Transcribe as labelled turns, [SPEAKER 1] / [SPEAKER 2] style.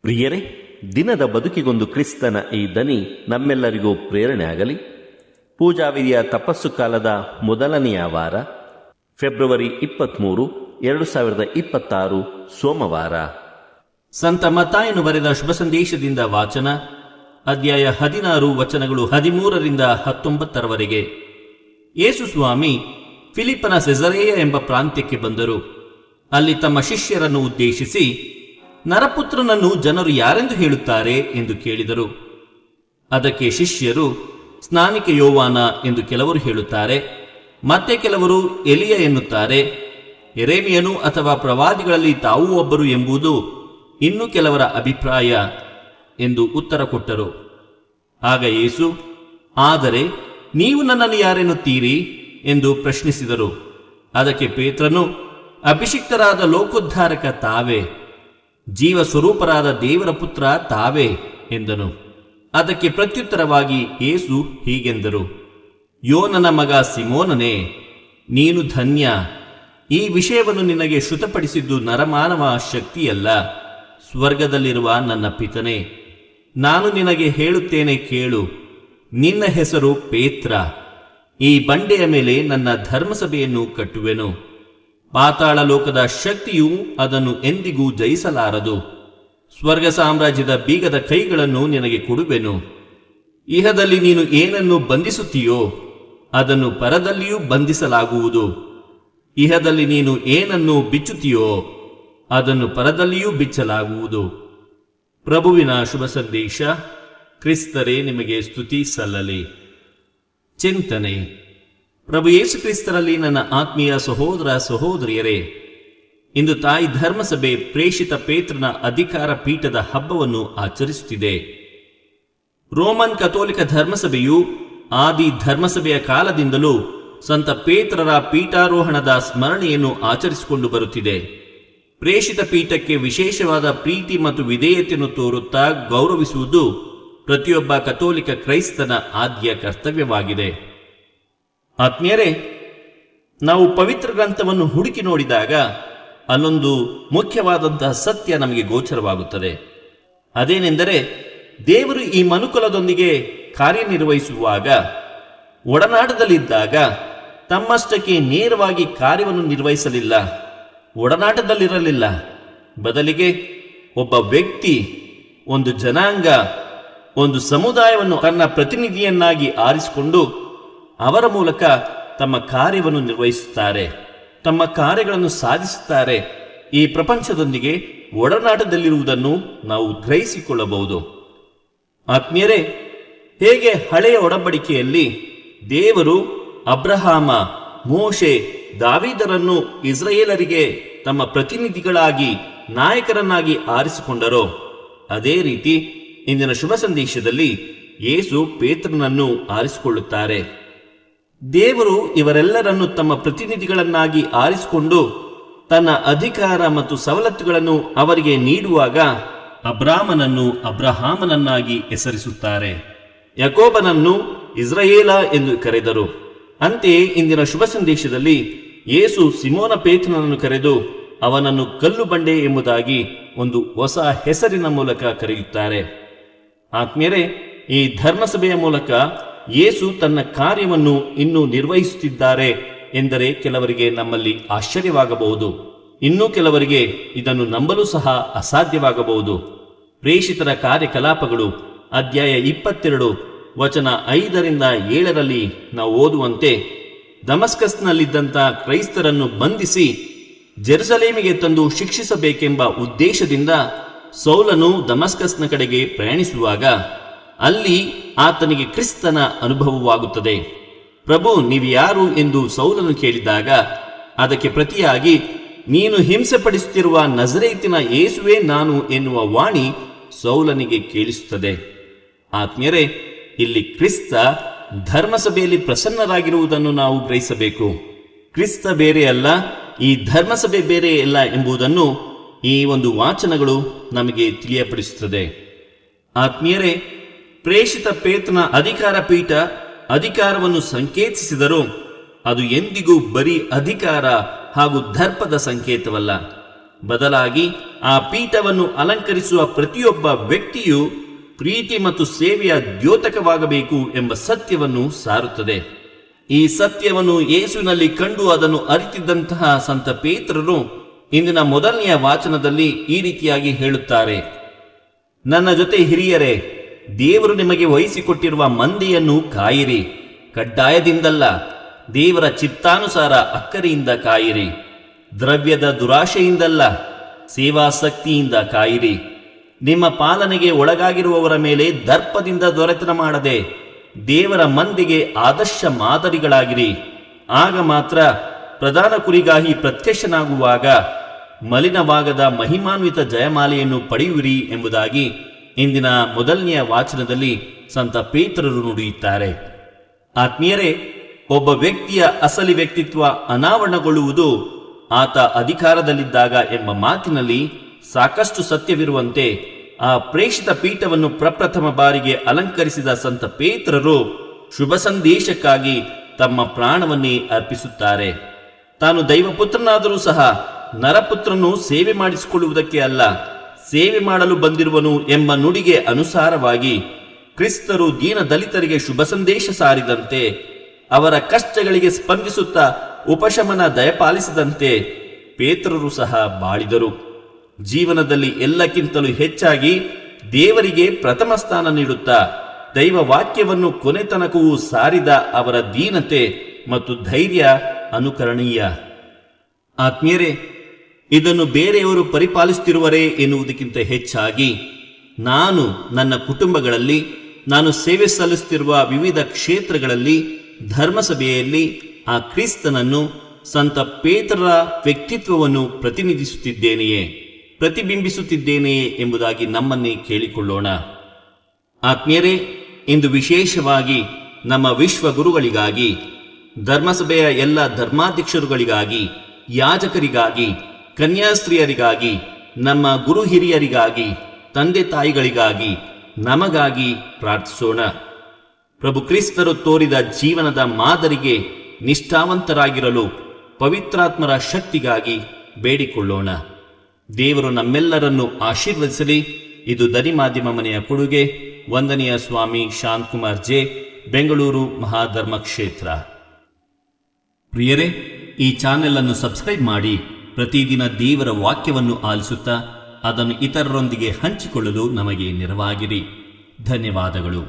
[SPEAKER 1] ಪ್ರಿಯರೇ, ದಿನದ ಬದುಕಿಗೊಂದು ಕ್ರಿಸ್ತನ ಈ ದನಿ ನಮ್ಮೆಲ್ಲರಿಗೂ ಪ್ರೇರಣೆ ಆಗಲಿ. ಪೂಜಾವಿಧಿಯ ತಪಸ್ಸು ಕಾಲದ ಮೊದಲನೆಯ ವಾರ, ಫೆಬ್ರವರಿ 23, 2026 ಸೋಮವಾರ.
[SPEAKER 2] ಸಂತ ಮತ್ತಾಯನು ಬರೆದ ಶುಭ ಸಂದೇಶದಿಂದ ವಾಚನ. ಅಧ್ಯಾಯ 16 ವಚನಗಳು 13ರಿಂದ 19ರವರೆಗೆ. ಯೇಸು ಸ್ವಾಮಿ ಫಿಲಿಪ್ಪನ ಸೆಸರೇಯ ಎಂಬ ಪ್ರಾಂತ್ಯಕ್ಕೆ ಬಂದರು. ಅಲ್ಲಿ ತಮ್ಮ ಶಿಷ್ಯರನ್ನು ಉದ್ದೇಶಿಸಿ, ನರಪುತ್ರನನ್ನು ಜನರು ಯಾರೆಂದು ಹೇಳುತ್ತಾರೆ ಎಂದು ಕೇಳಿದರು. ಅದಕ್ಕೆ ಶಿಷ್ಯರು, ಸ್ನಾನಿಕ ಯೋವಾನ ಎಂದು ಕೆಲವರು ಹೇಳುತ್ತಾರೆ, ಮತ್ತೆ ಕೆಲವರು ಎಲಿಯ ಎನ್ನುತ್ತಾರೆ, ಯೆರೆಮೀಯನು ಅಥವಾ ಪ್ರವಾದಿಗಳಲ್ಲಿ ತಾವೂ ಒಬ್ಬರು ಎಂಬುದು ಇನ್ನು ಕೆಲವರ ಅಭಿಪ್ರಾಯ ಎಂದು ಉತ್ತರ ಕೊಟ್ಟರು. ಆಗ ಯೇಸು, ಆದರೆ ನೀವು ನನ್ನನ್ನು ಯಾರೆನ್ನುತ್ತೀರಿ ಎಂದು ಪ್ರಶ್ನಿಸಿದರು. ಅದಕ್ಕೆ ಪೇತ್ರನು, ಅಭಿಷಿಕ್ತರಾದ ಲೋಕೋದ್ಧಾರಕ ತಾವೇ, ಜೀವ ಸ್ವರೂಪರಾದ ದೇವರ ಪುತ್ರ ತಾವೇ ಎಂದನು. ಅದಕ್ಕೆ ಪ್ರತ್ಯುತ್ತರವಾಗಿ ಯೇಸು ಹೀಗೆಂದರು, ಯೋನನ ಮಗ ಸಿಮೋನನೇ, ನೀನು ಧನ್ಯ. ಈ ವಿಷಯವನ್ನು ನಿನಗೆ ಶ್ರುತಪಡಿಸಿದ್ದು ನರಮಾನವ ಶಕ್ತಿಯಲ್ಲ, ಸ್ವರ್ಗದಲ್ಲಿರುವ ನನ್ನ ಪಿತನೇ. ನಾನು ನಿನಗೆ ಹೇಳುತ್ತೇನೆ ಕೇಳು. ನಿನ್ನ ಹೆಸರು ಪೇತ್ರ. ಈ ಬಂಡೆಯ ಮೇಲೆ ನನ್ನ ಧರ್ಮಸಭೆಯನ್ನು ಕಟ್ಟುವೆನು. ಪಾತಾಳ ಲೋಕದ ಶಕ್ತಿಯು ಅದನ್ನು ಎಂದಿಗೂ ಜಯಿಸಲಾರದು. ಸ್ವರ್ಗ ಸಾಮ್ರಾಜ್ಯದ ಬೀಗದ ಕೈಗಳನ್ನು ನಿನಗೆ ಕೊಡುವೆನು. ಇಹದಲ್ಲಿ ನೀನು ಏನನ್ನು ಬಂಧಿಸುತ್ತೀಯೋ ಅದನ್ನು ಪರದಲ್ಲಿಯೂ ಬಂಧಿಸಲಾಗುವುದು. ಇಹದಲ್ಲಿ ನೀನು ಏನನ್ನು ಬಿಚ್ಚುತ್ತೀಯೋ ಅದನ್ನು ಪರದಲ್ಲಿಯೂ ಬಿಚ್ಚಲಾಗುವುದು. ಪ್ರಭುವಿನ ಶುಭ ಸಂದೇಶ. ಕ್ರಿಸ್ತರೇ, ನಿಮಗೆ ಸ್ತುತಿ ಸಲ್ಲಲಿ. ಚಿಂತನೆ. ಪ್ರಭು ಯೇಸು ಕ್ರಿಸ್ತರಲ್ಲಿ ನನ್ನ ಆತ್ಮೀಯ ಸಹೋದರ ಸಹೋದರಿಯರೇ, ಇಂದು ತಾಯಿ ಧರ್ಮಸಭೆ ಪ್ರೇಷಿತ ಪೇತ್ರನ ಅಧಿಕಾರ ಪೀಠದ ಹಬ್ಬವನ್ನು ಆಚರಿಸುತ್ತಿದೆ. ರೋಮನ್ ಕಥೋಲಿಕ ಧರ್ಮಸಭೆಯು ಆದಿ ಧರ್ಮಸಭೆಯ ಕಾಲದಿಂದಲೂ ಸಂತ ಪೇತ್ರರ ಪೀಠಾರೋಹಣದ ಸ್ಮರಣೆಯನ್ನು ಆಚರಿಸಿಕೊಂಡು ಬರುತ್ತಿದೆ. ಪ್ರೇಷಿತ ಪೀಠಕ್ಕೆ ವಿಶೇಷವಾದ ಪ್ರೀತಿ ಮತ್ತು ವಿಧೇಯತೆಯನ್ನು ತೋರುತ್ತಾ ಗೌರವಿಸುವುದು ಪ್ರತಿಯೊಬ್ಬ ಕಥೋಲಿಕ ಕ್ರೈಸ್ತನ ಆದ್ಯ ಕರ್ತವ್ಯವಾಗಿದೆ. ಆತ್ಮೀಯರೇ, ನಾವು ಪವಿತ್ರ ಗ್ರಂಥವನ್ನು ಹುಡುಕಿ ನೋಡಿದಾಗ ಅಲ್ಲೊಂದು ಮುಖ್ಯವಾದಂತಹ ಸತ್ಯ ನಮಗೆ ಗೋಚರವಾಗುತ್ತದೆ. ಅದೇನೆಂದರೆ, ದೇವರು ಈ ಮನುಕುಲದೊಂದಿಗೆ ಕಾರ್ಯನಿರ್ವಹಿಸುವಾಗ, ಒಡನಾಟದಲ್ಲಿದ್ದಾಗ ತಮ್ಮಷ್ಟಕ್ಕೆ ನೇರವಾಗಿ ಕಾರ್ಯವನ್ನು ನಿರ್ವಹಿಸಲಿಲ್ಲ, ಒಡನಾಟದಲ್ಲಿರಲಿಲ್ಲ. ಬದಲಿಗೆ ಒಬ್ಬ ವ್ಯಕ್ತಿ, ಒಂದು ಜನಾಂಗ, ಒಂದು ಸಮುದಾಯವನ್ನು ತನ್ನ ಪ್ರತಿನಿಧಿಯನ್ನಾಗಿ ಆರಿಸಿಕೊಂಡು ಅವರ ಮೂಲಕ ತಮ್ಮ ಕಾರ್ಯವನ್ನು ನಿರ್ವಹಿಸುತ್ತಾರೆ, ತಮ್ಮ ಕಾರ್ಯಗಳನ್ನು ಸಾಧಿಸುತ್ತಾರೆ. ಈ ಪ್ರಪಂಚದೊಂದಿಗೆ ಒಡನಾಟದಲ್ಲಿರುವುದನ್ನು ನಾವು ಗ್ರಹಿಸಿಕೊಳ್ಳಬಹುದು. ಆತ್ಮೀಯರೇ, ಹೇಗೆ ಹಳೆಯ ಒಡಂಬಡಿಕೆಯಲ್ಲಿ ದೇವರು ಅಬ್ರಹಾಮ, ಮೋಶೆ, ದಾವೀದರನ್ನು ಇಸ್ರಾಯೇಲರಿಗೆ ತಮ್ಮ ಪ್ರತಿನಿಧಿಗಳಾಗಿ, ನಾಯಕರನ್ನಾಗಿ ಆರಿಸಿಕೊಂಡರೋ, ಅದೇ ರೀತಿ ಇಂದಿನ ಶುಭ ಸಂದೇಶದಲ್ಲಿ ಯೇಸು ಪೇತ್ರನನ್ನು ಆರಿಸಿಕೊಳ್ಳುತ್ತಾರೆ. ದೇವರು ಇವರೆಲ್ಲರನ್ನು ತಮ್ಮ ಪ್ರತಿನಿಧಿಗಳನ್ನಾಗಿ ಆರಿಸಿಕೊಂಡು ತನ್ನ ಅಧಿಕಾರ ಮತ್ತು ಸವಲತ್ತುಗಳನ್ನು ಅವರಿಗೆ ನೀಡುವಾಗ ಅಬ್ರಾಮನನ್ನು ಅಬ್ರಹಾಮನನ್ನಾಗಿ ಹೆಸರಿಸುತ್ತಾರೆ, ಯಾಕೋಬನನ್ನು ಇಸ್ರಾಯೇಲ ಎಂದು ಕರೆದರು. ಅಂತೆಯೇ ಇಂದಿನ ಶುಭ ಸಂದೇಶದಲ್ಲಿ ಯೇಸು ಸಿಮೋನ ಪೇತ್ರನನ್ನು ಕರೆದು ಅವನನ್ನು ಕಲ್ಲು ಬಂಡೆ ಎಂಬುದಾಗಿ ಒಂದು ಹೊಸ ಹೆಸರಿನ ಮೂಲಕ ಕರೆಯುತ್ತಾರೆ. ಆತ್ಮೀಯರೇ, ಈ ಧರ್ಮಸಭೆಯ ಮೂಲಕ ಯೇಸು ತನ್ನ ಕಾರ್ಯವನ್ನು ಇನ್ನೂ ನಿರ್ವಹಿಸುತ್ತಿದ್ದಾರೆ ಎಂದರೆ ಕೆಲವರಿಗೆ ನಮ್ಮಲ್ಲಿ ಆಶ್ಚರ್ಯವಾಗಬಹುದು. ಇನ್ನೂ ಕೆಲವರಿಗೆ ಇದನ್ನು ನಂಬಲು ಸಹ ಅಸಾಧ್ಯವಾಗಬಹುದು. ಪ್ರೇಷಿತರ ಕಾರ್ಯಕಲಾಪಗಳು ಅಧ್ಯಾಯ 22 ವಚನ 5ರಿಂದ 7ರಲ್ಲಿ ನಾವು ಓದುವಂತೆ, ದಮಸ್ಕಸ್ನಲ್ಲಿದ್ದಂಥ ಕ್ರೈಸ್ತರನ್ನು ಬಂಧಿಸಿ ಜೆರುಸಲೇಮಿಗೆ ತಂದು ಶಿಕ್ಷಿಸಬೇಕೆಂಬ ಉದ್ದೇಶದಿಂದ ಸೌಲನು ದಮಸ್ಕಸ್ನ ಕಡೆಗೆ ಪ್ರಯಾಣಿಸುವಾಗ ಅಲ್ಲಿ ಆತನಿಗೆ ಕ್ರಿಸ್ತನ ಅನುಭವವಾಗುತ್ತದೆ. ಪ್ರಭು, ನೀವು ಯಾರು ಎಂದು ಸೌಲನು ಕೇಳಿದಾಗ ಅದಕ್ಕೆ ಪ್ರತಿಯಾಗಿ, ನೀನು ಹಿಂಸೆಪಡಿಸುತ್ತಿರುವ ನಜರೇತಿನ ಯೇಸುವೇ ನಾನು ಎನ್ನುವ ವಾಣಿ ಸೌಲನಿಗೆ ಕೇಳಿಸುತ್ತದೆ. ಆತ್ಮೀಯರೇ, ಇಲ್ಲಿ ಕ್ರಿಸ್ತ ಧರ್ಮಸಭೆಯಲ್ಲಿ ಪ್ರಸನ್ನರಾಗಿರುವುದನ್ನು ನಾವು ಗ್ರಹಿಸಬೇಕು. ಕ್ರಿಸ್ತ ಬೇರೆ ಅಲ್ಲ, ಈ ಧರ್ಮಸಭೆ ಬೇರೆ ಅಲ್ಲ ಎಂಬುದನ್ನು ಈ ಒಂದು ವಾಚನಗಳು ನಮಗೆ ತಿಳಿಯಪಡಿಸುತ್ತದೆ. ಆತ್ಮೀಯರೇ, ಪ್ರೇಷಿತ ಪೇತ್ರನ ಅಧಿಕಾರ ಪೀಠ ಅಧಿಕಾರವನ್ನು ಸಂಕೇತಿಸಿದರೂ ಅದು ಎಂದಿಗೂ ಬರೀ ಅಧಿಕಾರ ಹಾಗೂ ದರ್ಪದ ಸಂಕೇತವಲ್ಲ. ಬದಲಾಗಿ ಆ ಪೀಠವನ್ನು ಅಲಂಕರಿಸುವ ಪ್ರತಿಯೊಬ್ಬ ವ್ಯಕ್ತಿಯು ಪ್ರೀತಿ ಮತ್ತು ಸೇವೆಯ ದ್ಯೋತಕವಾಗಬೇಕು ಎಂಬ ಸತ್ಯವನ್ನು ಸಾರುತ್ತದೆ. ಈ ಸತ್ಯವನ್ನು ಯೇಸುವಿನಲ್ಲಿ ಕಂಡು ಅದನ್ನು ಅರಿತಿದ್ದಂತಹ ಸಂತ ಪೇತ್ರರು ಇಂದಿನ ಮೊದಲನೆಯ ವಾಚನದಲ್ಲಿ ಈ ರೀತಿಯಾಗಿ ಹೇಳುತ್ತಾರೆ: ನನ್ನ ಜೊತೆ ಹಿರಿಯರೇ, ದೇವರು ನಿಮಗೆ ವಹಿಸಿಕೊಟ್ಟಿರುವ ಮಂದೆಯನ್ನು ಕಾಯಿರಿ. ಕಡ್ಡಾಯದಿಂದಲ್ಲ, ದೇವರ ಚಿತ್ತಾನುಸಾರ ಅಕ್ಕರೆಯಿಂದ ಕಾಯಿರಿ. ದ್ರವ್ಯದ ದುರಾಶೆಯಿಂದಲ್ಲ, ಸೇವಾಸಕ್ತಿಯಿಂದ ಕಾಯಿರಿ. ನಿಮ್ಮ ಪಾಲನೆಗೆ ಒಳಗಾಗಿರುವವರ ಮೇಲೆ ದರ್ಪದಿಂದ ದೊರೆತನ ಮಾಡದೆ ದೇವರ ಮಂದಿಗೆ ಆದರ್ಶ ಮಾದರಿಗಳಾಗಿರಿ. ಆಗ ಮಾತ್ರ ಪ್ರಧಾನ ಕುರಿಗಾಗಿ ಪ್ರತ್ಯಕ್ಷನಾಗುವಾಗ ಮಲಿನವಾಗದ ಮಹಿಮಾನ್ವಿತ ಜಯಮಾಲೆಯನ್ನು ಪಡೆಯುವಿರಿ ಎಂಬುದಾಗಿ ಇಂದಿನ ಮೊದಲನೆಯ ವಾಚನದಲ್ಲಿ ಸಂತ ಪೇತ್ರರು ನುಡಿಯುತ್ತಾರೆ. ಆತ್ಮೀಯರೇ, ಒಬ್ಬ ವ್ಯಕ್ತಿಯ ಅಸಲಿ ವ್ಯಕ್ತಿತ್ವ ಅನಾವರಣಗೊಳ್ಳುವುದು ಆತ ಅಧಿಕಾರದಲ್ಲಿದ್ದಾಗ ಎಂಬ ಮಾತಿನಲ್ಲಿ ಸಾಕಷ್ಟು ಸತ್ಯವಿರುವಂತೆ, ಆ ಪ್ರೇಷಿತ ಪೀಠವನ್ನು ಪ್ರಪ್ರಥಮ ಬಾರಿಗೆ ಅಲಂಕರಿಸಿದ ಸಂತ ಪೇತ್ರರು ಶುಭ ಸಂದೇಶಕ್ಕಾಗಿ ತಮ್ಮ ಪ್ರಾಣವನ್ನೇ ಅರ್ಪಿಸುತ್ತಾರೆ. ತಾನು ದೈವಪುತ್ರನಾದರೂ ಸಹ ನರಪುತ್ರನು ಸೇವೆ ಮಾಡಿಸಿಕೊಳ್ಳುವುದಕ್ಕೆ ಅಲ್ಲ, ಸೇವೆ ಮಾಡಲು ಬಂದಿರುವನು ಎಂಬ ನುಡಿಗೆ ಅನುಸಾರವಾಗಿ ಕ್ರಿಸ್ತರು ದೀನ ದಲಿತರಿಗೆ ಶುಭ ಸಂದೇಶ ಸಾರಿದಂತೆ, ಅವರ ಕಷ್ಟಗಳಿಗೆ ಸ್ಪಂದಿಸುತ್ತಾ ಉಪಶಮನ ದಯಪಾಲಿಸಿದಂತೆ ಪೇತ್ರರು ಸಹ ಬಾಳಿದರು. ಜೀವನದಲ್ಲಿ ಎಲ್ಲಕ್ಕಿಂತಲೂ ಹೆಚ್ಚಾಗಿ ದೇವರಿಗೆ ಪ್ರಥಮ ಸ್ಥಾನ ನೀಡುತ್ತಾ ದೈವ ವಾಕ್ಯವನ್ನು ಕೊನೆತನಕವೂ ಸಾರಿದ ಅವರ ದೀನತೆ ಮತ್ತು ಧೈರ್ಯ ಅನುಕರಣೀಯ. ಆತ್ಮೀಯರೇ, ಇದನ್ನು ಬೇರೆಯವರು ಪರಿಪಾಲಿಸುತ್ತಿರುವರೇ ಎನ್ನುವುದಕ್ಕಿಂತ ಹೆಚ್ಚಾಗಿ ನಾನು ನನ್ನ ಕುಟುಂಬಗಳಲ್ಲಿ, ನಾನು ಸೇವೆ ಸಲ್ಲಿಸುತ್ತಿರುವ ವಿವಿಧ ಕ್ಷೇತ್ರಗಳಲ್ಲಿ, ಧರ್ಮಸಭೆಯಲ್ಲಿ ಆ ಕ್ರಿಸ್ತನನ್ನು, ಸಂತ ಪೇತ್ರರ ವ್ಯಕ್ತಿತ್ವವನ್ನು ಪ್ರತಿಬಿಂಬಿಸುತ್ತಿದ್ದೇನೆಯೇ ಎಂಬುದಾಗಿ ನಮ್ಮನ್ನೇ ಕೇಳಿಕೊಳ್ಳೋಣ. ಆತ್ಮೀಯರೇ, ಇಂದು ವಿಶೇಷವಾಗಿ ನಮ್ಮ ವಿಶ್ವ ಗುರುಗಳಿಗಾಗಿ, ಧರ್ಮಸಭೆಯ ಎಲ್ಲ ಧರ್ಮಾಧ್ಯಕ್ಷರುಗಳಿಗಾಗಿ, ಯಾಜಕರಿಗಾಗಿ, ಕನ್ಯಾಸ್ತ್ರೀಯರಿಗಾಗಿ, ನಮ್ಮ ಗುರು ಹಿರಿಯರಿಗಾಗಿ, ತಂದೆ ತಾಯಿಗಳಿಗಾಗಿ, ನಮಗಾಗಿ ಪ್ರಾರ್ಥಿಸೋಣ. ಪ್ರಭು ಕ್ರಿಸ್ತರು ತೋರಿದ ಜೀವನದ ಮಾದರಿಗೆ ನಿಷ್ಠಾವಂತರಾಗಿರಲು ಪವಿತ್ರಾತ್ಮರ ಶಕ್ತಿಗಾಗಿ ಬೇಡಿಕೊಳ್ಳೋಣ. ದೇವರು ನಮ್ಮೆಲ್ಲರನ್ನು ಆಶೀರ್ವದಿಸಲಿ. ಇದು ದನಿ ಮಾಧ್ಯಮ ಮನೆಯ ಕೊಡುಗೆ. ವಂದನೀಯ ಸ್ವಾಮಿ ಶಾಂತಕುಮಾರ್ ಜೆ, ಬೆಂಗಳೂರು ಮಹಾಧರ್ಮ ಕ್ಷೇತ್ರ. ಪ್ರಿಯರೇ, ಈ ಚಾನೆಲ್ ಅನ್ನು ಸಬ್ಸ್ಕ್ರೈಬ್ ಮಾಡಿ ಪ್ರತಿದಿನ ದೇವರ ವಾಕ್ಯವನ್ನು ಆಲಿಸುತ್ತಾ ಅದನ್ನು ಇತರರೊಂದಿಗೆ ಹಂಚಿಕೊಳ್ಳಲು ನಮಗೆ ನೆರವಾಗಿರಿ. ಧನ್ಯವಾದಗಳು.